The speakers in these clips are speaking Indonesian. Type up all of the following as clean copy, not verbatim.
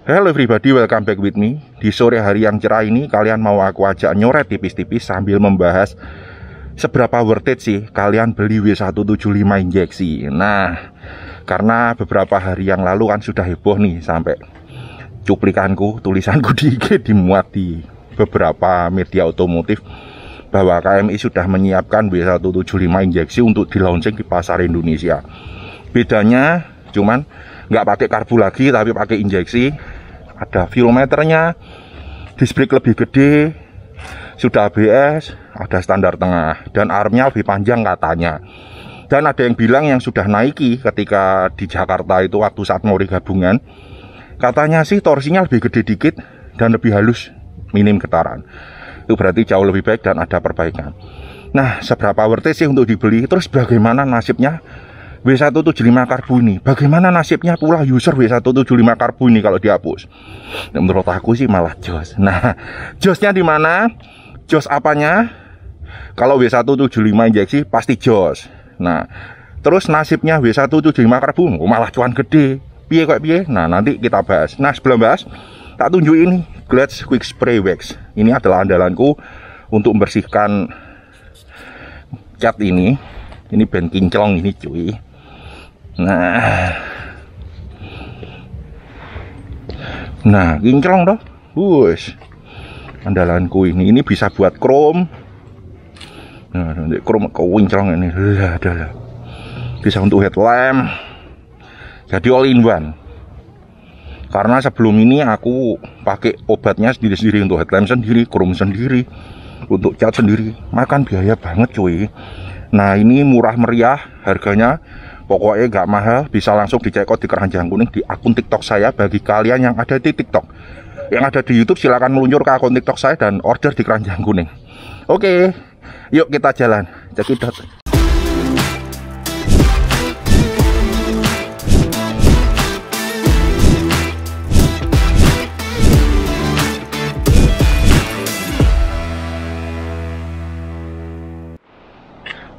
Hello everybody, welcome back with me. Di sore hari yang cerah ini, kalian mau aku ajak nyoret tipis-tipis sambil membahas seberapa worth it sih kalian beli W175 injeksi. Nah, karena beberapa hari yang lalu kan sudah heboh nih, sampai cuplikanku, tulisanku di IG dimuat di beberapa media otomotif bahwa KMI sudah menyiapkan W175 injeksi untuk di launching di pasar Indonesia. Bedanya cuman nggak pakai karbu lagi tapi pakai injeksi. Ada fuel meternya, disc brake lebih gede, sudah ABS, ada standar tengah, dan armnya lebih panjang katanya. Dan ada yang bilang yang sudah naiki ketika di Jakarta itu waktu saat Mori gabungan, katanya sih torsinya lebih gede dikit dan lebih halus, minim getaran. Itu berarti jauh lebih baik dan ada perbaikan. Nah, seberapa worth it sih untuk dibeli? Terus bagaimana nasibnya W175 karbu ini? Bagaimana nasibnya pula user W175 karbu ini kalau dihapus? Nah, menurut aku sih malah jos. Nah, josnya di mana? Jos apanya? Kalau W175 injeksi pasti jos. Nah, terus nasibnya W175 karbu malah cuan gede. Piye kok piye? Nah, nanti kita bahas. Nah, sebelum bahas, tak tunjukin nih Glad Quick Spray Wax. Ini adalah andalanku untuk membersihkan cat ini. Ini band kinclong ini cuy. Nah kinclong toh. Wush. Andalanku ini bisa buat chrome. Nah, nanti chrome kinclong ini. Lah. Bisa untuk headlamp. Jadi all in one. Karena sebelum ini aku pakai obatnya sendiri-sendiri, untuk headlamp sendiri, chrome sendiri, untuk cat sendiri. Makan biaya banget cuy. Nah, ini murah meriah harganya. Pokoknya gak mahal, bisa langsung dicek out di keranjang kuning di akun TikTok saya. Bagi kalian yang ada di TikTok, yang ada di YouTube, silahkan meluncur ke akun TikTok saya dan order di keranjang kuning. Oke, yuk kita jalan. Cekidot.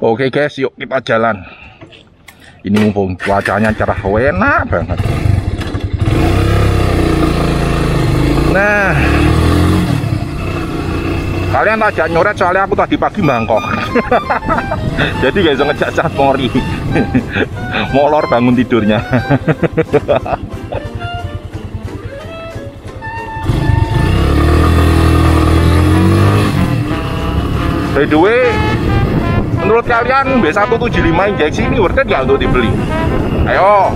Oke guys, yuk kita jalan. Ini mumpung cuacanya cerah, enak banget. Nah, kalian tajak nyoret soalnya aku tadi pagi mangkok. Jadi guys, ngejak saat Mori. Molor bangun tidurnya. By the way, menurut kalian W175 injeksi ini worth it gak untuk dibeli? Ayo,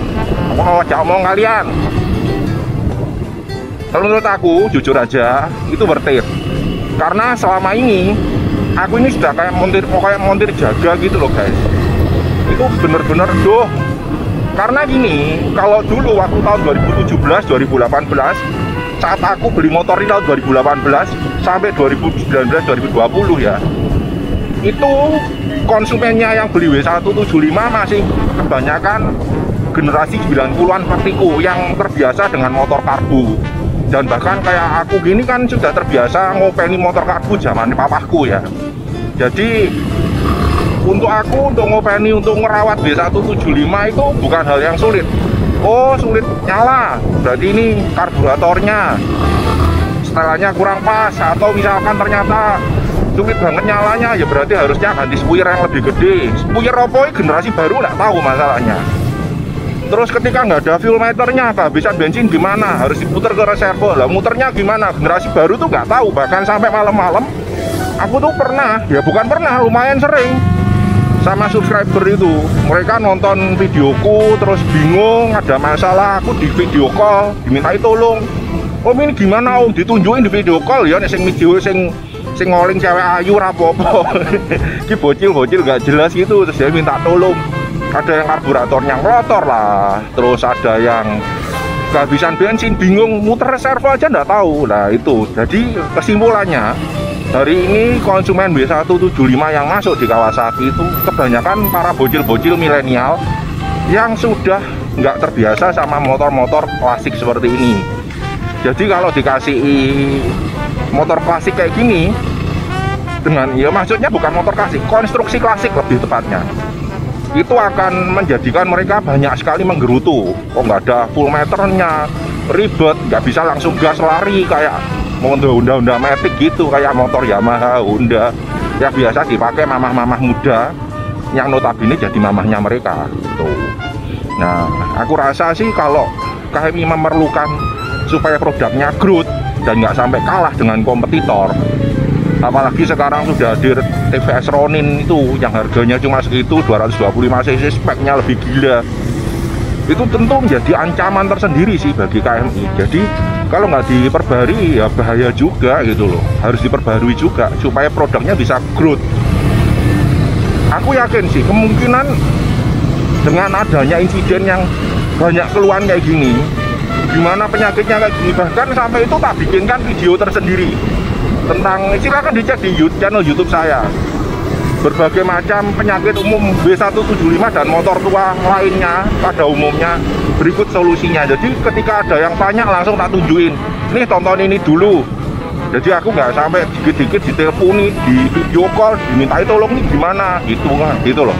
aku mau ajak omong kalian. Kalau menurut aku, jujur aja, itu worth it. Karena selama ini, aku ini sudah kayak montir jaga gitu loh guys. Itu bener-bener doh. Karena gini, kalau dulu waktu tahun 2017, 2018, saat aku beli motor ini tahun 2018 sampai 2019, 2020 ya, itu konsumennya yang beli W175 masih kebanyakan generasi 90-an sepertiku yang terbiasa dengan motor karbu. Dan bahkan kayak aku gini kan sudah terbiasa ngopeni motor karbu zaman papaku ya. Jadi untuk aku, untuk ngopeni, untuk ngerawat W175 itu bukan hal yang sulit. Oh, sulit nyala, berarti ini karburatornya setelannya kurang pas, atau misalkan ternyata sulit banget nyalanya, ya berarti harusnya ganti spuyer yang lebih gede. Spuyer Oppo generasi baru nggak tahu masalahnya. Terus ketika nggak ada fuel meternya, kehabisan bensin gimana? Harus diputar ke reservo. Lah muternya gimana? Generasi baru tuh nggak tahu. Bahkan sampai malam-malam, aku tuh pernah, ya bukan pernah, lumayan sering sama subscriber itu. Mereka nonton videoku, terus bingung, ada masalah, aku di video call, dimintai tolong. Om ini gimana om? Ditunjukin di video call ya, sing video sing ngoling cewek ayu rapopo. Ki bocil gak jelas gitu, terus dia minta tolong. Ada yang karburatornya ngelotor lah, terus ada yang kehabisan bensin, bingung, muter reservo aja nggak tahu. Nah itu, jadi kesimpulannya hari ini konsumen W175 yang masuk di Kawasaki itu kebanyakan para bocil-bocil milenial yang sudah nggak terbiasa sama motor-motor klasik seperti ini. Jadi kalau dikasih motor klasik kayak gini, dengan, ya maksudnya bukan motor klasik, konstruksi klasik lebih tepatnya, itu akan menjadikan mereka banyak sekali menggerutu. Kok nggak ada full meternya, ribet, nggak bisa langsung gas lari kayak Honda Matic gitu, kayak motor Yamaha, Honda yang biasa dipakai mamah-mamah muda yang notabene jadi mamahnya mereka tuh. Nah, aku rasa sih kalau KMI memerlukan supaya produknya growth dan nggak sampai kalah dengan kompetitor, apalagi sekarang sudah hadir TVS Ronin itu yang harganya cuma segitu 225 cc, speknya lebih gila, itu tentu menjadi ancaman tersendiri sih bagi KMI. Jadi kalau nggak diperbarui ya bahaya juga gitu loh, harus diperbarui juga supaya produknya bisa growth. Aku yakin sih kemungkinan dengan adanya insiden yang banyak keluhan kayak gini, gimana penyakitnya kayak gini, bahkan sampai itu tak bikinkan video tersendiri tentang, silakan dicek di channel YouTube saya, berbagai macam penyakit umum B175 dan motor tua lainnya pada umumnya, berikut solusinya. Jadi ketika ada yang tanya langsung tak tunjukin, nih tonton ini dulu. Jadi aku nggak sampai dikit-dikit diteleponi, di video call, dimintai tolong nih gimana gitu loh.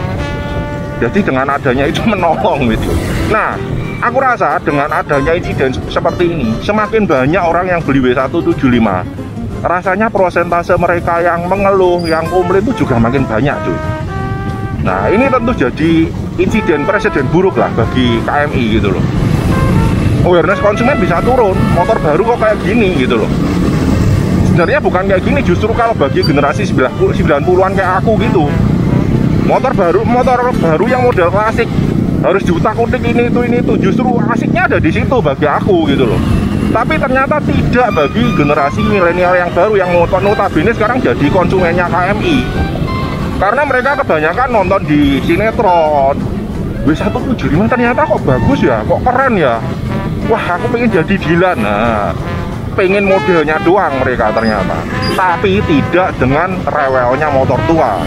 Jadi dengan adanya itu menolong gitu. Nah, aku rasa dengan adanya insiden seperti ini, semakin banyak orang yang beli W175, rasanya prosentase mereka yang mengeluh, yang komplain itu juga makin banyak cuy. Nah, ini tentu jadi insiden presiden buruk lah bagi KMI gitu loh. Awareness konsumen bisa turun, motor baru kok kayak gini gitu loh. Sebenarnya bukan kayak gini, justru kalau bagi generasi 90-an kayak aku gitu, motor baru yang model klasik harus diutak-utik ini itu, justru asiknya ada di situ bagi aku gitu loh. Tapi ternyata tidak bagi generasi milenial yang baru yang notabene sekarang jadi konsumennya KMI, karena mereka kebanyakan nonton di sinetron. W175 ternyata kok bagus ya, kok keren ya, wah aku pengen jadi Dilan. Nah, pengen modelnya doang mereka ternyata, tapi tidak dengan rewelnya motor tua.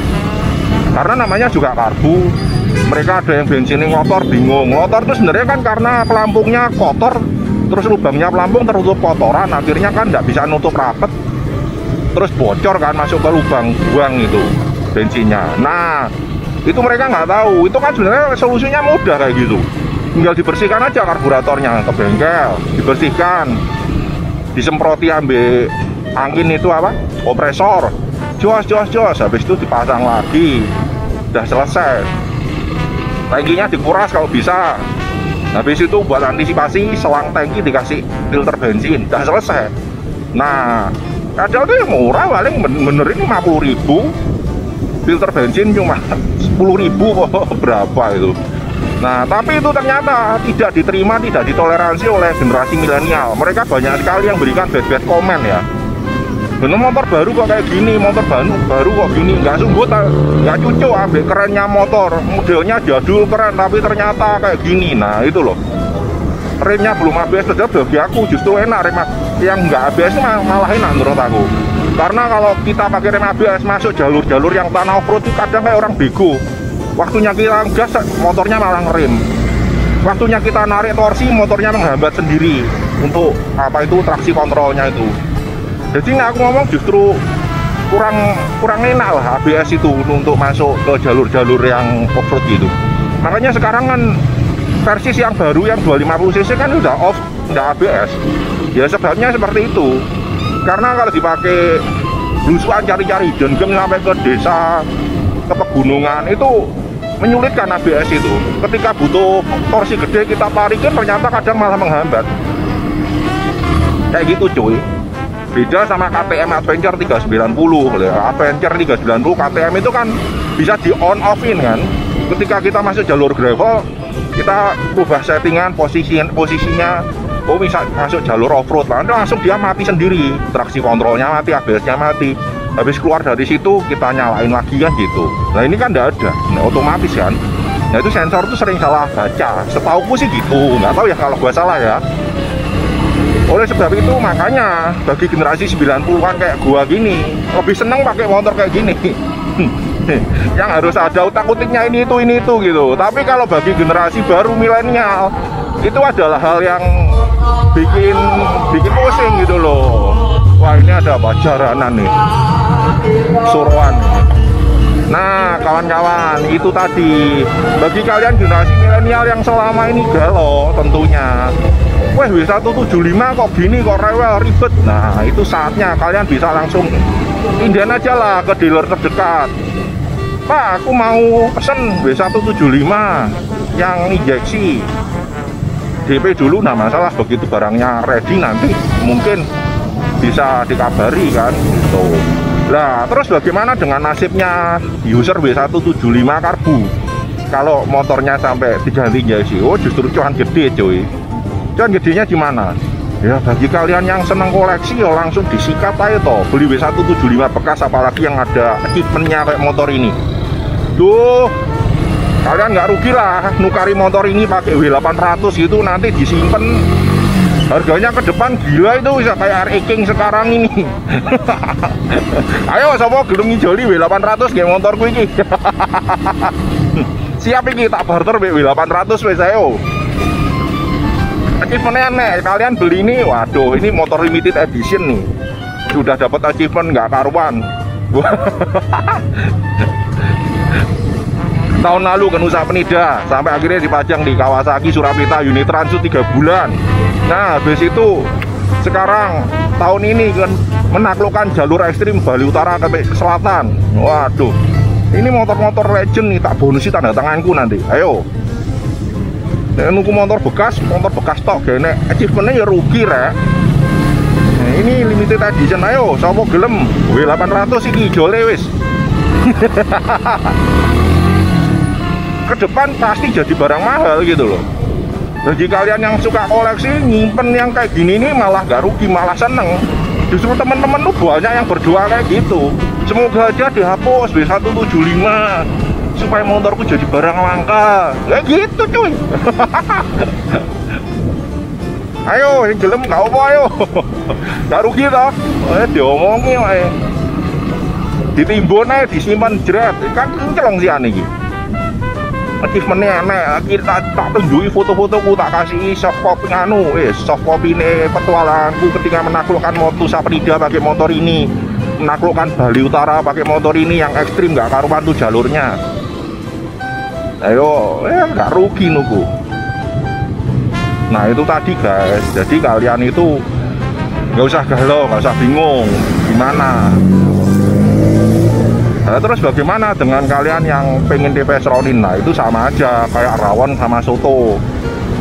Karena namanya juga karbu, mereka ada yang bensinnya motor bingung. Motor itu sebenarnya kan karena pelampungnya kotor, terus lubangnya pelampung tertutup kotoran, akhirnya kan nggak bisa nutup rapet, terus bocor kan masuk ke lubang buang itu bensinnya. Nah, itu mereka nggak tahu. Itu kan sebenarnya solusinya mudah kayak gitu, tinggal dibersihkan aja karburatornya ke bengkel, dibersihkan, disemproti ambil angin itu apa, kompresor, jos, habis itu dipasang lagi, udah selesai. Tangkinya dikuras kalau bisa, habis itu buat antisipasi selang tangki dikasih filter bensin, udah selesai. Nah, kadang tuh yang murah paling benerin 50.000, filter bensin cuma 10.000 berapa itu. Nah, tapi itu ternyata tidak diterima, tidak ditoleransi oleh generasi milenial. Mereka banyak sekali yang berikan bad komen ya. Bener motor baru kok kayak gini, motor baru kok gini, nggak sungguh, nggak cucuk ambil kerennya motor, modelnya jadul keren, tapi ternyata kayak gini. Nah itu loh, remnya belum ABS saja bagi aku justru enak, rem yang nggak ABS malah enak menurut aku. Karena kalau kita pakai rem ABS masuk jalur-jalur yang tanah off-road itu kadang kayak orang bego. Waktunya kita gas, motornya malah ngerem. Waktunya kita narik torsi, motornya menghambat sendiri untuk apa itu traksi kontrolnya itu. Jadi aku ngomong justru kurang enak lah ABS itu untuk masuk ke jalur-jalur yang off-road gitu. Makanya sekarang kan versi yang baru yang 250cc kan udah off, nggak ABS. Ya sebabnya seperti itu. Karena kalau dipakai belusuan cari-cari hidden gem sampai ke desa, ke pegunungan itu menyulitkan ABS itu. Ketika butuh torsi gede kita tarikin ternyata kadang malah menghambat. Kayak gitu cuy. Beda sama KTM Adventure 390. Adventure 390 KTM itu kan bisa di on off-in kan. Ketika kita masuk jalur gravel, kita ubah settingan posisinya. Oh bisa masuk jalur off-road, langsung dia mati sendiri. Traksi kontrolnya mati, ABS-nya mati. Habis keluar dari situ kita nyalain lagi kan gitu. Nah ini kan nggak ada, nah, otomatis kan. Nah itu sensor tuh sering salah baca. Setauku sih gitu, nggak tahu ya kalau gua salah ya. Oleh sebab itu makanya bagi generasi 90-an kayak gua gini lebih seneng pakai motor kayak gini. Yang harus ada utak-utiknya ini itu gitu. Tapi kalau bagi generasi baru milenial itu adalah hal yang bikin pusing gitu loh. Wah ini ada apa jaranan nih, suruhan. Nah kawan-kawan, itu tadi bagi kalian generasi milenial yang selama ini galau tentunya weh W175 kok gini, kok rewel, ribet. Nah itu saatnya kalian bisa langsung inden aja lah ke dealer terdekat. Pak, aku mau pesen W175 yang injeksi, DP dulu, nah masalah begitu barangnya ready nanti mungkin bisa dikabari kan gitu. Nah terus bagaimana dengan nasibnya user W175 karbu kalau motornya sampai diganti injeksi? Oh justru cuan gede cuy. Cuan gedenya gimana? Ya bagi kalian yang seneng koleksi ya langsung disikat aja toh, beli W175 bekas, apalagi yang ada achievementnya kayak motor ini. Duh, kalian nggak rugi lah nukari motor ini pakai W800 gitu, nanti disimpan harganya ke depan gila itu, bisa kayak RE King sekarang ini. Ayo sopo gelem ngijoli W800 kayak motorku ini. Siap ini tak barter W800 wes ayo. Achievementnya aneh, kalian beli ini, waduh ini motor limited edition nih, sudah dapat achievement nggak karuan. Tahun lalu ke Nusa Penida sampai akhirnya dipajang di Kawasaki Surapita unit Transu 3 bulan. Nah habis itu sekarang tahun ini kan menaklukkan jalur ekstrim Bali Utara ke Selatan. Waduh ini motor-motor legend nih, tak bonusi tanda tanganku nanti. Ayo nunggu motor bekas tok gene achievementnya ya rugi rek. Nah, ini limited edition, ayo sopo gelem W800 iki jole wis. Ke depan pasti jadi barang mahal gitu loh. Bagi kalian yang suka koleksi nyimpen yang kayak gini nih malah gak rugi, malah seneng. Justru teman-teman tuh banyak yang berdoa kayak gitu, semoga aja dihapus W175 supaya motorku jadi barang langka. Kayak gitu cuy. Ayo yang gelem gak apa, ayo. Gak rugi toh. Diomongin aja, ditimbun aja, disimpan jerat kan kenceng sih aneh gitu. Achievementnya aneh, kita tak tunjuki foto-fotoku, tak kasih soft copy soft copy ini petualanganku ketika menaklukkan Nusa Penida pakai motor ini, menaklukkan Bali Utara pakai motor ini yang ekstrim gak karuan tuh jalurnya. Ayo gak rugi nunggu. Nah itu tadi guys, jadi kalian itu nggak usah galau, nggak usah bingung gimana. Nah, terus bagaimana dengan kalian yang pengen TVS Ronin? Nah itu sama aja kayak Rawon sama Soto.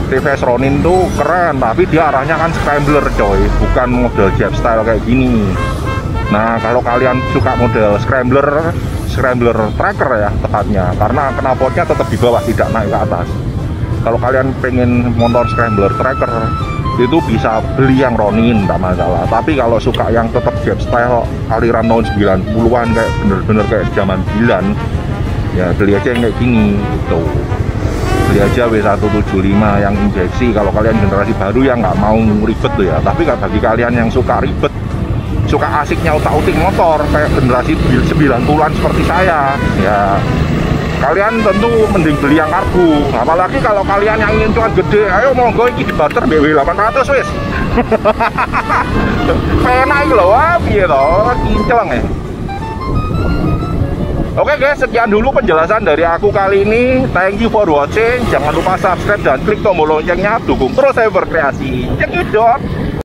TVS Ronin tuh keren, tapi dia arahnya kan scrambler coy, bukan model jet style kayak gini. Nah kalau kalian suka model scrambler tracker ya tepatnya, karena knalpotnya tetap di bawah, tidak naik ke atas. Kalau kalian pengen motor scrambler tracker itu bisa beli yang Ronin, tak masalah. Tapi kalau suka yang tetap jet style aliran tahun 90-an kayak bener-bener kayak zaman 9, ya beli aja yang kayak gini gitu. Beli aja W175 yang injeksi kalau kalian generasi baru yang nggak mau ribet tuh ya. Tapi bagi kalian yang suka ribet, suka asiknya utak-utik motor kayak generasi 90-an seperti saya, ya kalian tentu mending beli yang karbu. Apalagi kalau kalian yang ingin cuan gede, ayo monggo iki dibarter W800 wis. Penak iki lho, piye to, kincleng ya. Oke guys, sekian dulu penjelasan dari aku kali ini. Thank you for watching. Jangan lupa subscribe dan klik tombol loncengnya, dukung terus saya berkreasi. Cekidot.